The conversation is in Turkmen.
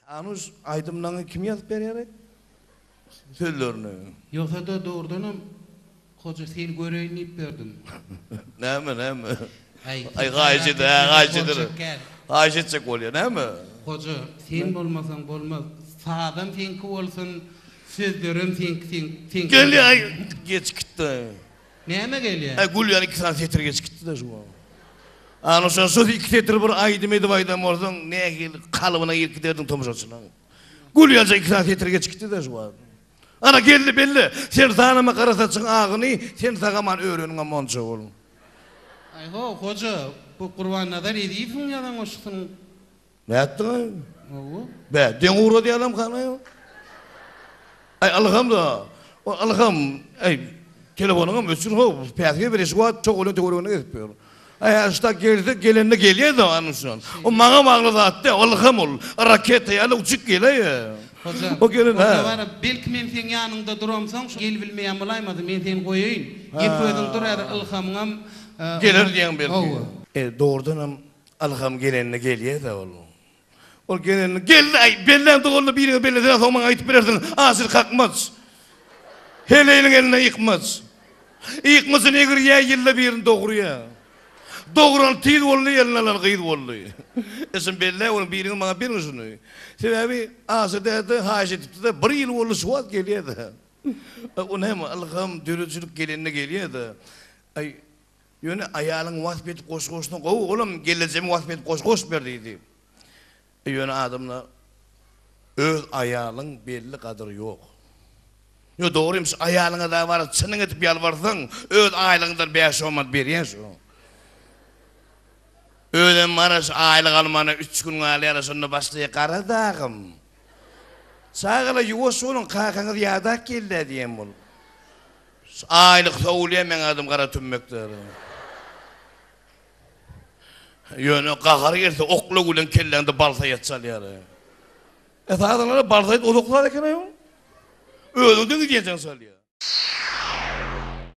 Anus aydımdan kim yazıp berýär? Sözlerini. Yoksa da doğrudanam hoca sen göreyin deyip berdim. Näme? Ay Gaýjydyr. Gaýjytjak bolýar, näme? Hoca sen bolmasaň bolmaz. Sağdan senki bolsun, sözlerim sen. Gel ay geç gitti. Näme gelýär? Ay gül yani 2 saat yeter geç gitti da şu. Anuşan söz 2 yeter bir aydım edip aydan ordan ne gel kalıbına girip derdim tomuşasına. Gül yani 2 saat yeter geç gitti da şu. Ana geldi belli. Sen tanıma karasaçın ağını sen sagaman öğrenin amonça ol. Ay hoca bu Kurbanadar ediýsin ýadan oşsun. Näetdiň? Owo. Be, den uğra diye adam kanıyor. Ay Allah'ım da. Allah'ım ay telefonuna möçür ho. Päsge bir şuat çok ölün teoriyona getipýär. Ay hasta geldi gelenine geliyor da anuşan. O mağa mağlı zattı Allah'ım ol. Raket ýaly uçup gelýär. Hoca. O gelin ha. Var belki men sen ýanynda duramsaň şu gel bilmeýän bolaýmady men seni goýaýyn. Ýepedim durar ilhamyňam gelir diýen belki. Doğrudan Allah'ım gelenine gelýär da ol. O gelenine geldi ay benden doğru birine belleden soňman aýtyp berersin. Asyr kakmaz. Heleýiniň eline ýykmaz. Ýykmasyn eger ýa ýylda birini dogurýar. Doğran tiz bolly eline alan gyýd bolly. Esin belle onu birini maňa berňüşini. Sebebi asyda haýy etipdi de 1 ýyl bolly suwat gelýärdi. O näme Allah'ım dürüjlük gelenine gelýärdi. Ay ýöne aýalyň wagt etip goşgoşyny gowy oğlum gelejemi wagt etip goşgoş ber diýdi. Ýöne adamla öz aýalyň belli gadyry ýok. Yo doğruymuş aýalyňa da bar çynyň etip ýalbarsaň öz aýlygyňdan 5 omat berýän şu. Öden maraş aýlyk almany 3 gün alýar şonu başlaýa garadagym. Sagala ýuwaş bolun kakaňyz ýadak geldi diýen bol. Aýlyk söwlýär men adam gara tümmekdir. Ýöne gahar gelse okla gülen kelleňde balsa ýatsalýar. Adamlar balsa oklar eken aýo. Öldüň diýen salýar.